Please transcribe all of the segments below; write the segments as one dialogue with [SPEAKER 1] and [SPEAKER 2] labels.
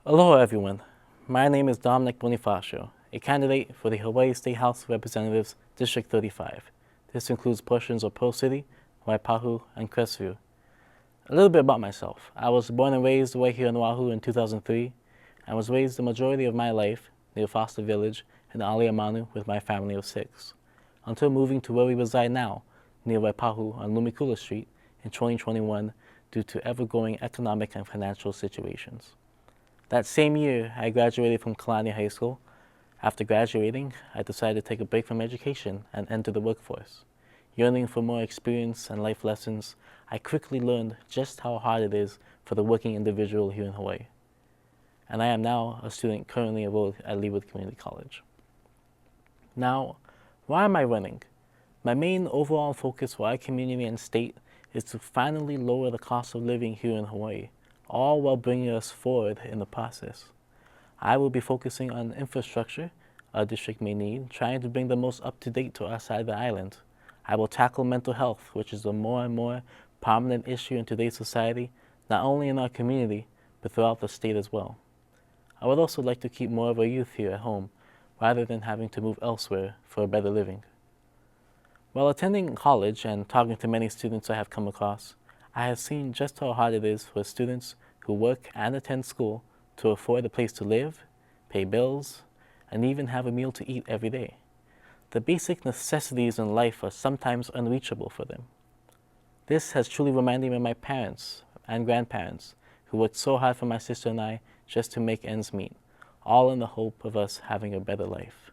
[SPEAKER 1] Aloha everyone, my name is Domineque Bonifacio, a candidate for the Hawaii State House of Representatives, District 35. This includes portions of Pearl City, Waipahu, and Crestview. A little bit about myself. I was born and raised right here in Oahu in 2003, and was raised the majority of my life near Foster Village in Aleamanu with my family of 6, until moving to where we reside now, near Waipahu on Lumikula Street in 2021 due to ever-growing economic and financial situations. That same year, I graduated from Kalani High School. After graduating, I decided to take a break from education and enter the workforce. Yearning for more experience and life lessons, I quickly learned just how hard it is for the working individual here in Hawaii. And I am now a student currently enrolled at Leawood Community College. Now, why am I running? My main overall focus for our community and state is to finally lower the cost of living here in Hawaii, all while bringing us forward in the process. I will be focusing on infrastructure our district may need, trying to bring the most up-to-date to our side of the island. I will tackle mental health, which is a more and more prominent issue in today's society, not only in our community, but throughout the state as well. I would also like to keep more of our youth here at home, rather than having to move elsewhere for a better living. While attending college and talking to many students I have come across, I have seen just how hard it is for students who work and attend school to afford a place to live, pay bills, and even have a meal to eat every day. The basic necessities in life are sometimes unreachable for them. This has truly reminded me of my parents and grandparents who worked so hard for my sister and I just to make ends meet, all in the hope of us having a better life.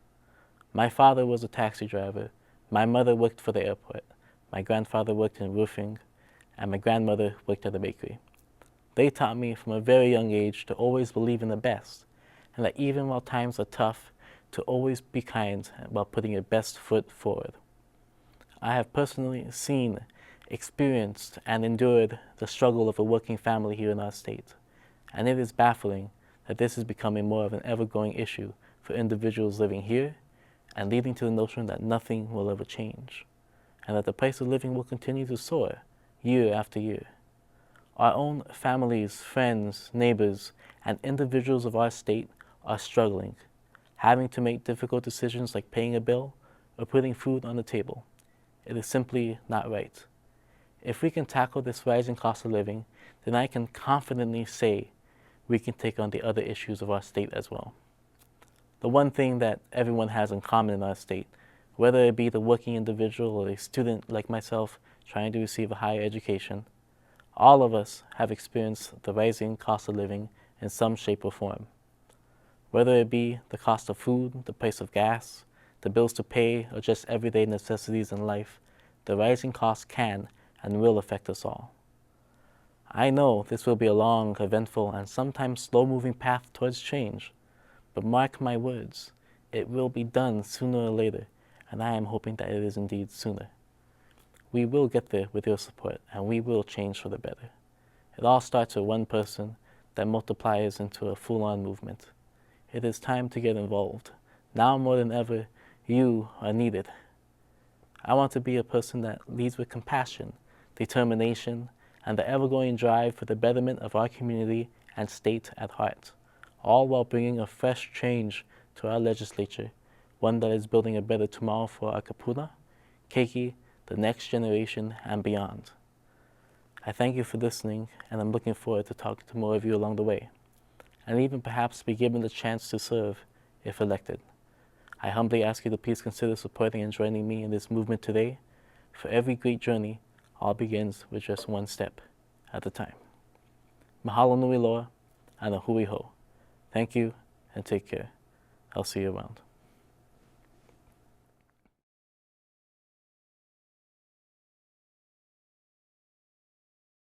[SPEAKER 1] My father was a taxi driver, my mother worked for the airport, my grandfather worked in roofing, and my grandmother worked at a bakery. They taught me from a very young age to always believe in the best, and that even while times are tough, to always be kind while putting your best foot forward. I have personally seen, experienced, and endured the struggle of a working family here in our state, and it is baffling that this is becoming more of an ever-growing issue for individuals living here, and leading to the notion that nothing will ever change, and that the price of living will continue to soar year after year. Our own families, friends, neighbors, and individuals of our state are struggling, having to make difficult decisions like paying a bill or putting food on the table. It is simply not right. If we can tackle this rising cost of living, then I can confidently say we can take on the other issues of our state as well. The one thing that everyone has in common in our state, whether it be the working individual or a student like myself trying to receive a higher education, all of us have experienced the rising cost of living in some shape or form. Whether it be the cost of food, the price of gas, the bills to pay, or just everyday necessities in life, the rising costs can and will affect us all. I know this will be a long, eventful, and sometimes slow-moving path towards change, but mark my words, it will be done sooner or later, and I am hoping that it is indeed sooner. We will get there with your support, and we will change for the better. It all starts with one person that multiplies into a full-on movement. It is time to get involved. Now more than ever, you are needed. I want to be a person that leads with compassion, determination, and the ever-growing drive for the betterment of our community and state at heart, all while bringing a fresh change to our legislature, one that is building a better tomorrow for our kapuna, keiki, the next generation, and beyond. I thank you for listening, and I'm looking forward to talking to more of you along the way, and even perhaps be given the chance to serve if elected. I humbly ask you to please consider supporting and joining me in this movement today. For every great journey, all begins with just one step at a time. Mahalo nui loa, and a hui ho. Thank you, and take care. I'll see you around.